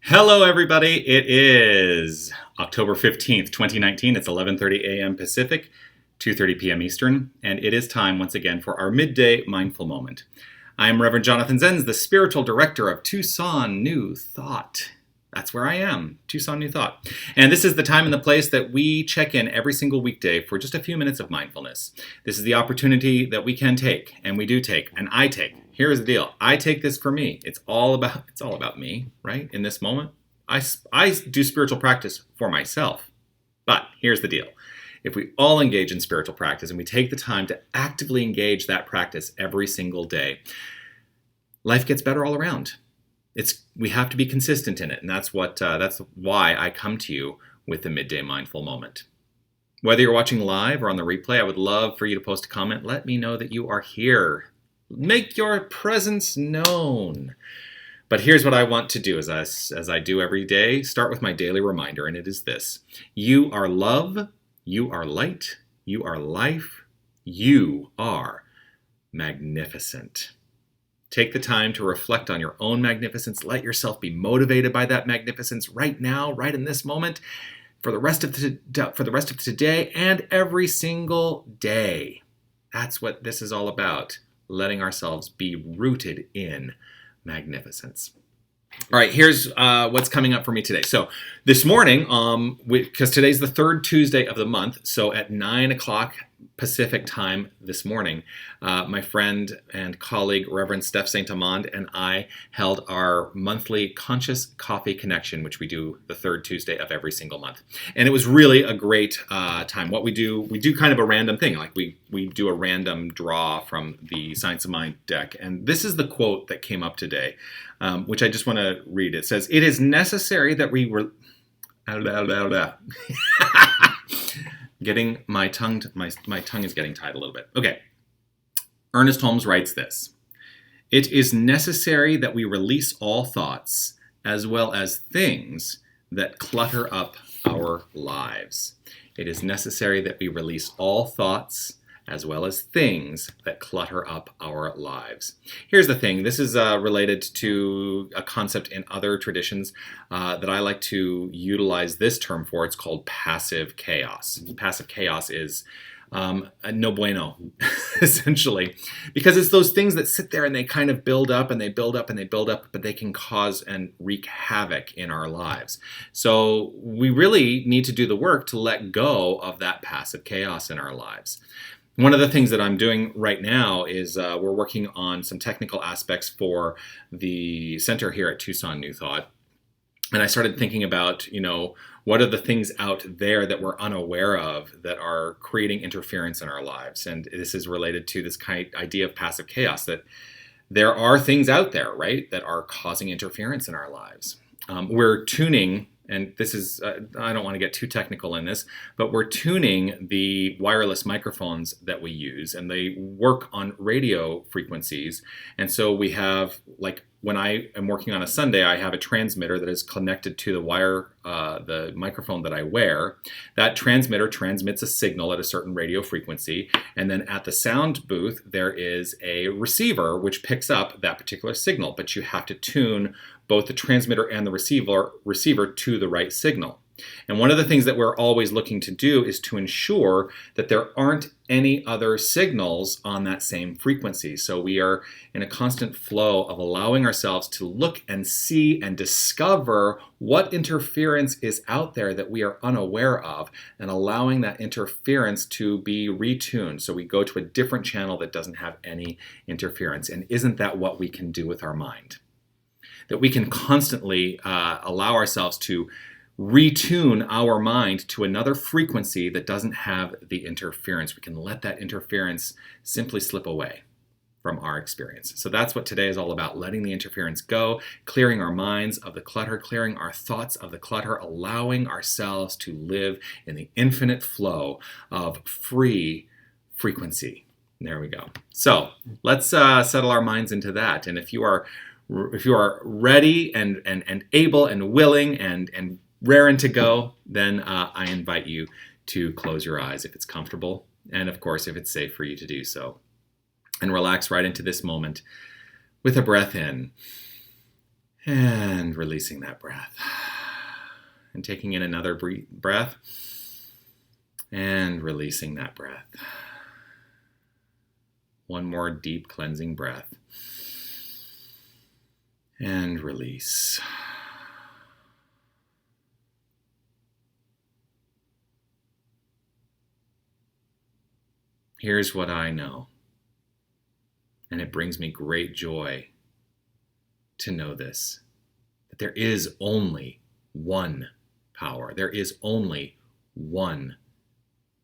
Hello, everybody. It is October 15th, 2019. It's 11:30 a.m. Pacific, 2:30 p.m. Eastern, and it is time once again for our midday mindful moment. I am Reverend Jonathan Zenz, the spiritual director of Tucson New Thought. That's where I am, Tucson New Thought. And this is the time and the place that we check in every single weekday for just a few minutes of mindfulness. This is the opportunity that we can take, and we do take, and I take. Here's the deal. I take this for me. It's all about me, right? In this moment, I do spiritual practice for myself. But here's the deal. If we all engage in spiritual practice and we take the time to actively engage that practice every single day, life gets better all around. We have to be consistent in it, and that's why I come to you with the midday mindful moment. Whether you're watching live or on the replay, I would love for you to post a comment. Let me know that you are here. Make your presence known. But here's what I want to do as I do every day. Start with my daily reminder, and it is this. You are love. You are light. You are life. You are magnificent. Take the time to reflect on your own magnificence. Let yourself be motivated by that magnificence right now, right in this moment, for the rest of today and every single day. That's what this is all about, letting ourselves be rooted in magnificence. All right, here's what's coming up for me today. So this morning, because today's the third Tuesday of the month, so at 9 o'clock Pacific time this morning, my friend and colleague, Reverend Steph St. Amand, and I held our monthly Conscious Coffee Connection, which we do the third Tuesday of every single month. And it was really a great time. What we do kind of a random thing. Like we do a random draw from the Science of Mind deck. And this is the quote that came up today, which I just want to read. It says, "It is necessary that we were..." Getting my tongue is getting tied a little bit. Okay. Ernest Holmes writes this. "It is necessary that we release all thoughts as well as things that clutter up our lives." It is necessary that we release all thoughts as well as things that clutter up our lives. Here's the thing. This is related to a concept in other traditions that I like to utilize this term for. It's called passive chaos. Passive chaos is no bueno, essentially, because it's those things that sit there and they kind of build up and they build up and they build up, but they can cause and wreak havoc in our lives. So we really need to do the work to let go of that passive chaos in our lives. One of the things that I'm doing right now is we're working on some technical aspects for the center here at Tucson New Thought. And I started thinking about, what are the things out there that we're unaware of that are creating interference in our lives? And this is related to this kind of idea of passive chaos, that there are things out there, right, that are causing interference in our lives. We're tuning, and this is, I don't want to get too technical in this, but we're tuning the wireless microphones that we use, and they work on radio frequencies. And so we have, like, when I am working on a Sunday, I have a transmitter that is connected to the wire, the microphone that I wear. That transmitter transmits a signal at a certain radio frequency, and then at the sound booth, there is a receiver which picks up that particular signal, but you have to tune both the transmitter and the receiver to the right signal. And one of the things that we're always looking to do is to ensure that there aren't any other signals on that same frequency. So we are in a constant flow of allowing ourselves to look and see and discover what interference is out there that we are unaware of, and allowing that interference to be retuned. So we go to a different channel that doesn't have any interference. And isn't that what we can do with our mind? That we can constantly allow ourselves to retune our mind to another frequency that doesn't have the interference. We can let that interference simply slip away from our experience. So that's what today is all about, letting the interference go, clearing our minds of the clutter, clearing our thoughts of the clutter, allowing ourselves to live in the infinite flow of free frequency. There we go. So let's settle our minds into that. And if you are ready and able and willing and raring to go, then I invite you to close your eyes if it's comfortable, and of course if it's safe for you to do so, and relax right into this moment with a breath in And releasing that breath. And taking in another breath. And releasing that breath. One more deep cleansing breath. And release. Here's what I know. And it brings me great joy to know this, that there is only one power. There is only one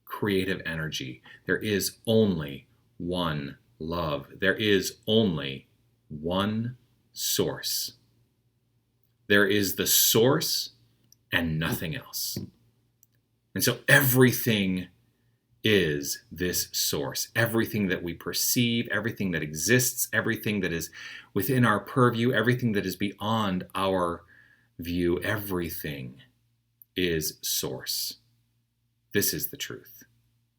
creative energy. There is only one love. There is only one source. There is the source and nothing else. And so everything is this source. Everything that we perceive, everything that exists, everything that is within our purview, everything that is beyond our view, everything is source. This is the truth.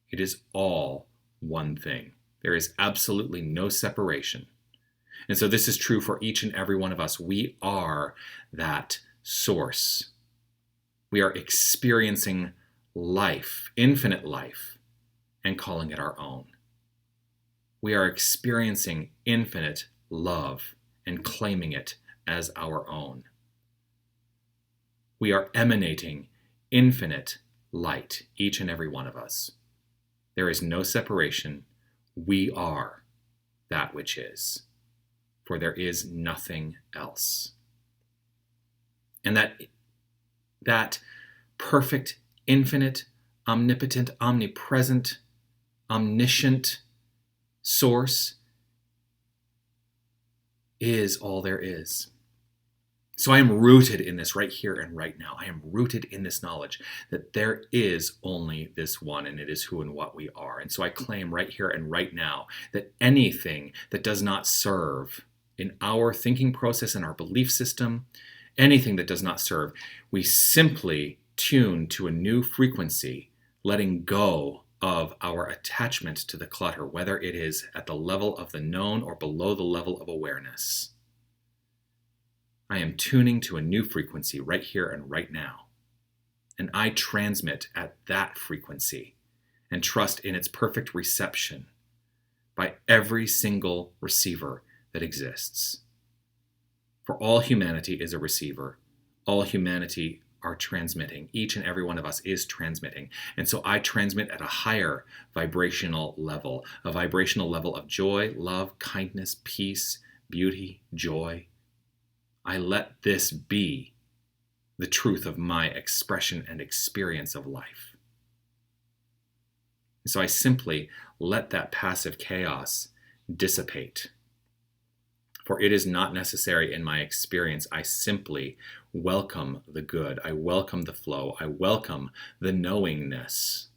It is all one thing. There is absolutely no separation. And so this is true for each and every one of us. We are that source. We are experiencing life, infinite life, and calling it our own. We are experiencing infinite love and claiming it as our own. We are emanating infinite light, each and every one of us. There is no separation. We are that which is, for there is nothing else. And that perfect, infinite, omnipotent, omnipresent, omniscient source is all there is. So I am rooted in this right here and right now. I am rooted in this knowledge that there is only this one, and it is who and what we are. And so I claim right here and right now that anything that does not serve in our thinking process and our belief system, anything that does not serve, we simply tune to a new frequency, letting go of our attachment to the clutter, whether it is at the level of the known or below the level of awareness. I am tuning to a new frequency right here and right now. And I transmit at that frequency and trust in its perfect reception by every single receiver that exists. For all humanity is a receiver. All humanity are transmitting. Each and every one of us is transmitting. And so I transmit at a higher vibrational level, a vibrational level of joy, love, kindness, peace, beauty, joy. I let this be the truth of my expression and experience of life. So I simply let that passive chaos dissipate. For it is not necessary in my experience. I simply welcome the good. I welcome the flow. I welcome the knowingness.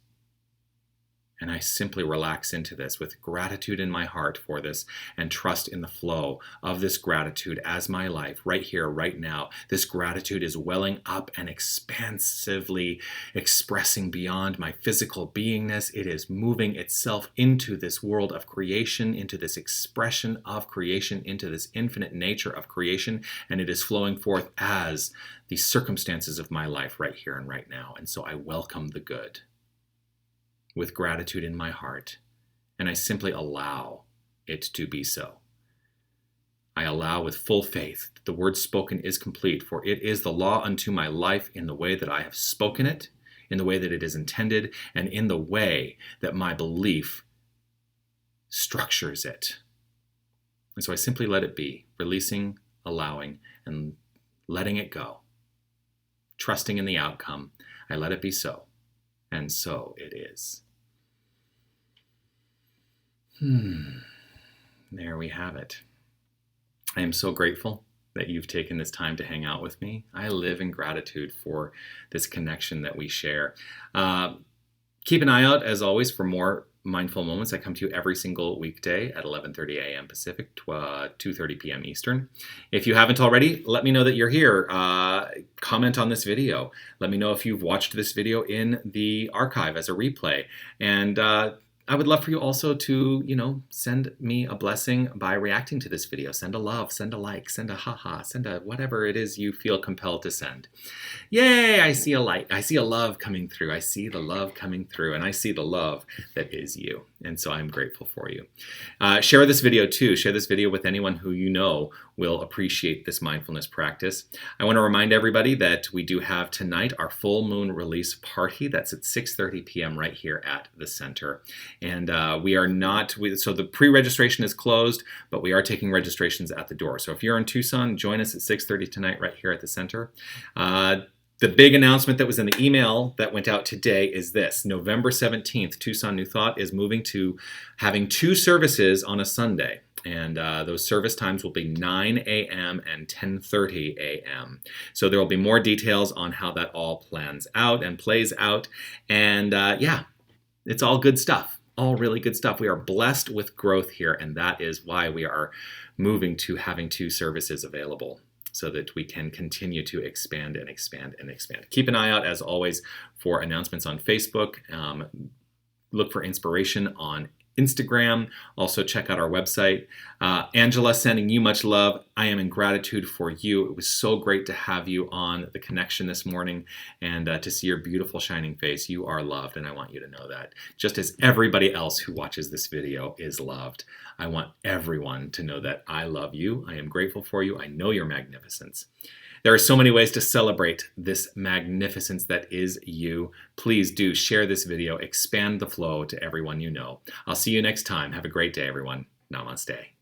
And I simply relax into this with gratitude in my heart for this and trust in the flow of this gratitude as my life right here, right now. This gratitude is welling up and expansively expressing beyond my physical beingness. It is moving itself into this world of creation, into this expression of creation, into this infinite nature of creation. And it is flowing forth as the circumstances of my life right here and right now. And so I welcome the good with gratitude in my heart, and I simply allow it to be so. I allow with full faith that the word spoken is complete, for it is the law unto my life in the way that I have spoken it, in the way that it is intended, and in the way that my belief structures it. And so I simply let it be, releasing, allowing, and letting it go. Trusting in the outcome, I let it be so, and so it is. There we have it. I am so grateful that you've taken this time to hang out with me. I live in gratitude for this connection that we share. Keep an eye out, as always, for more Mindful Moments. I come to you every single weekday at 11:30 a.m. Pacific, 2:30 p.m. Eastern. If you haven't already, let me know that you're here. Comment on this video. Let me know if you've watched this video in the archive as a replay. And I would love for you also to, send me a blessing by reacting to this video. Send a love, send a like, send a haha, send a whatever it is you feel compelled to send. Yay, I see a light. I see a love coming through. I see the love coming through, and I see the love that is you. And so I'm grateful for you. Share this video too. Share this video with anyone who you know will appreciate this mindfulness practice. I want to remind everybody that we do have tonight our full moon release party. That's at 6:30 p.m. right here at the center. And we are not, so the pre-registration is closed, but we are taking registrations at the door. So if you're in Tucson, join us at 6:30 tonight right here at the center. The big announcement that was in the email that went out today is this. November 17th, Tucson New Thought is moving to having 2 services on a Sunday. And those service times will be 9 a.m. and 10:30 a.m. So there will be more details on how that all plans out and plays out. And yeah, it's all good stuff. All really good stuff. We are blessed with growth here, and that is why we are moving to having 2 services available, so that we can continue to expand and expand and expand. Keep an eye out, as always, for announcements on Facebook. Look for inspiration on Instagram. Also check out our website. Angela, sending you much love. I am in gratitude for you. It was so great to have you on the connection this morning and to see your beautiful shining face. You are loved, and I want you to know that. Just as everybody else who watches this video is loved, I want everyone to know that I love you. I am grateful for you. I know your magnificence. There are so many ways to celebrate this magnificence that is you. Please do share this video, expand the flow to everyone you know. I'll see you next time. Have a great day, everyone. Namaste.